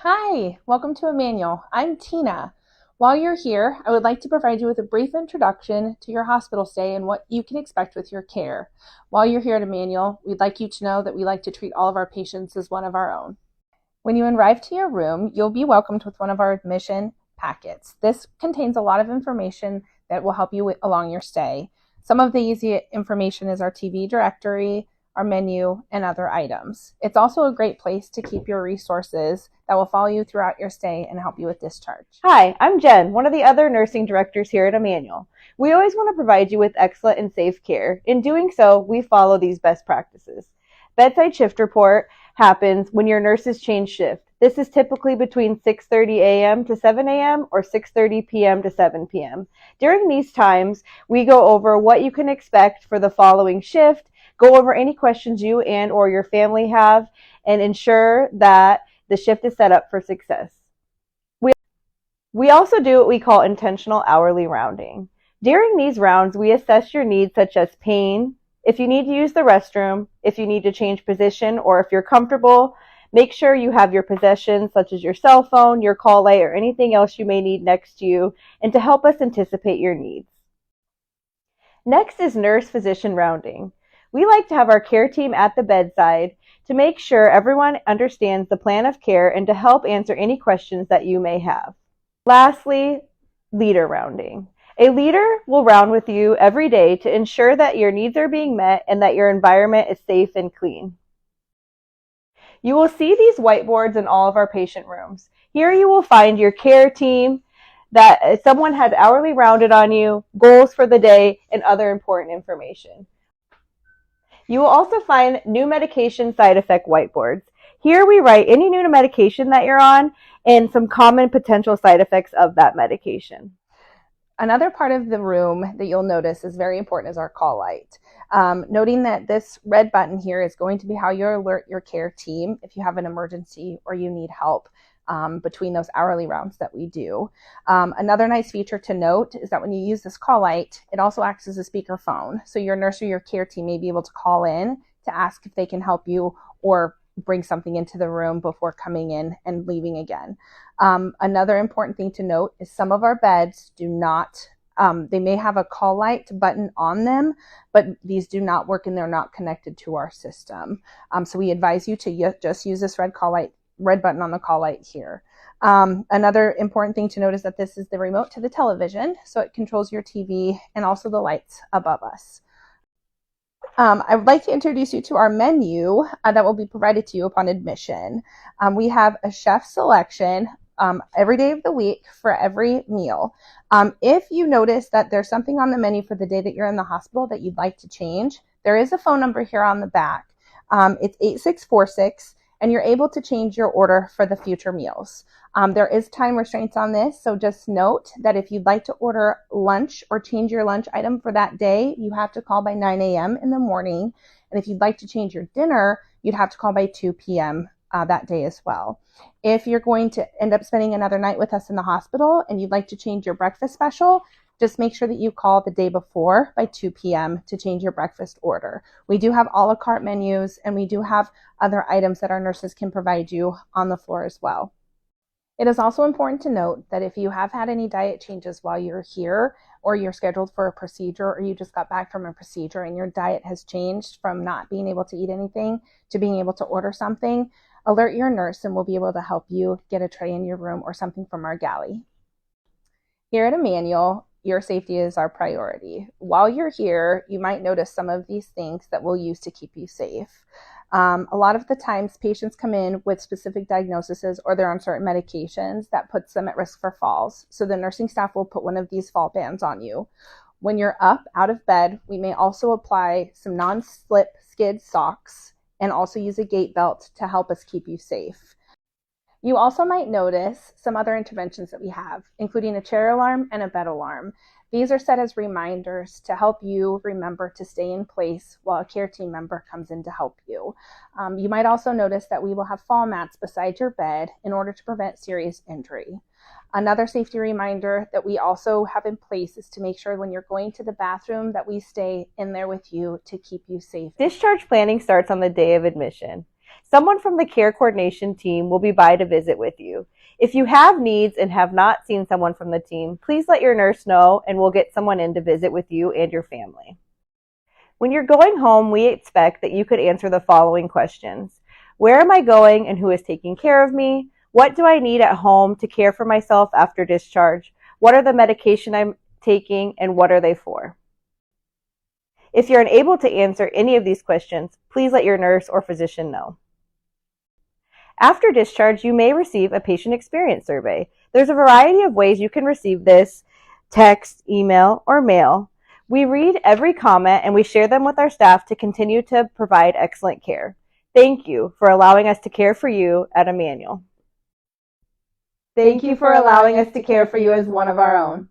Hi, welcome to Emmanuel. I'm Tina. While you're here, I would like to provide you with a brief introduction to your hospital stay and what you can expect with your care. While you're here at Emmanuel, we'd like you to know that we like to treat all of our patients as one of our own. When you arrive to your room, you'll be welcomed with one of our admission packets. This contains a lot of information that will help you along your stay. Some of the easy information is our TV directory, our menu, and other items. It's also a great place to keep your resources that will follow you throughout your stay and help you with discharge. Hi, I'm Jen, one of the other nursing directors here at Emmanuel. We always want to provide you with excellent and safe care. In doing so, we follow these best practices. Bedside shift report happens when your nurses change shift. This is typically between 6:30 a.m. to 7 a.m. or 6:30 p.m. to 7 p.m. During these times, we go over what you can expect for the following shift, go over any questions you and or your family have, and ensure that the shift is set up for success. We also do what we call intentional hourly rounding. During these rounds, we assess your needs such as pain, if you need to use the restroom, if you need to change position, or if you're comfortable. Make sure you have your possessions such as your cell phone, your call light, or anything else you may need next to you, and to help us anticipate your needs. Next is nurse-physician rounding. We like to have our care team at the bedside to make sure everyone understands the plan of care and to help answer any questions that you may have. Lastly, leader rounding. A leader will round with you every day to ensure that your needs are being met and that your environment is safe and clean. You will see these whiteboards in all of our patient rooms. Here you will find your care team, that someone has hourly rounded on you, goals for the day, and other important information. You will also find new medication side effect whiteboards. Here we write any new medication that you're on and some common potential side effects of that medication. Another part of the room that you'll notice is very important is our call light. Noting that this red button here is going to be how you alert your care team if you have an emergency or you need help between those hourly rounds that we do. Another nice feature to note is that when you use this call light, it also acts as a speakerphone. So your nurse or your care team may be able to call in to ask if they can help you or bring something into the room before coming in and leaving again. Another important thing to note is some of our beds do not, they may have a call light button on them, but these do not work and they're not connected to our system. So we advise you to just use this red button on the call light here. Another important thing to note is that this is the remote to the television, so it controls your TV and also the lights above us. I would like to introduce you to our menu that will be provided to you upon admission. We have a chef selection every day of the week for every meal. If you notice that there's something on the menu for the day that you're in the hospital that you'd like to change, there is a phone number here on the back. It's 8646, and you're able to change your order for the future meals. There is time restraints on this, so just note that if you'd like to order lunch or change your lunch item for that day, you have to call by 9 a.m. in the morning. And if you'd like to change your dinner, you'd have to call by 2 p.m. That day as well. If you're going to end up spending another night with us in the hospital and you'd like to change your breakfast special, just make sure that you call the day before by 2 p.m. to change your breakfast order. We do have a la carte menus, and we do have other items that our nurses can provide you on the floor as well. It is also important to note that if you have had any diet changes while you're here, or you're scheduled for a procedure, or you just got back from a procedure and your diet has changed from not being able to eat anything to being able to order something, alert your nurse and we'll be able to help you get a tray in your room or something from our galley. Here at Emmanuel, your safety is our priority. While you're here, you might notice some of these things that we'll use to keep you safe. A lot of the times patients come in with specific diagnoses or they're on certain medications that puts them at risk for falls. So the nursing staff will put one of these fall bands on you. When you're up out of bed, we may also apply some non-slip skid socks and also use a gait belt to help us keep you safe. You also might notice some other interventions that we have, including a chair alarm and a bed alarm. These are set as reminders to help you remember to stay in place while a care team member comes in to help you. You might also notice that we will have fall mats beside your bed in order to prevent serious injury. Another safety reminder that we also have in place is to make sure when you're going to the bathroom that we stay in there with you to keep you safe. Discharge planning starts on the day of admission. Someone from the care coordination team will be by to visit with you. If you have needs and have not seen someone from the team, please let your nurse know and we'll get someone in to visit with you and your family. When you're going home, we expect that you could answer the following questions. Where am I going and who is taking care of me? What do I need at home to care for myself after discharge? What are the medication I'm taking and what are they for? If you're unable to answer any of these questions, please let your nurse or physician know. After discharge, you may receive a patient experience survey. There's a variety of ways you can receive this: text, email, or mail. We read every comment and we share them with our staff to continue to provide excellent care. Thank you for allowing us to care for you at Emmanuel. Thank you for allowing us to care for you as one of our own.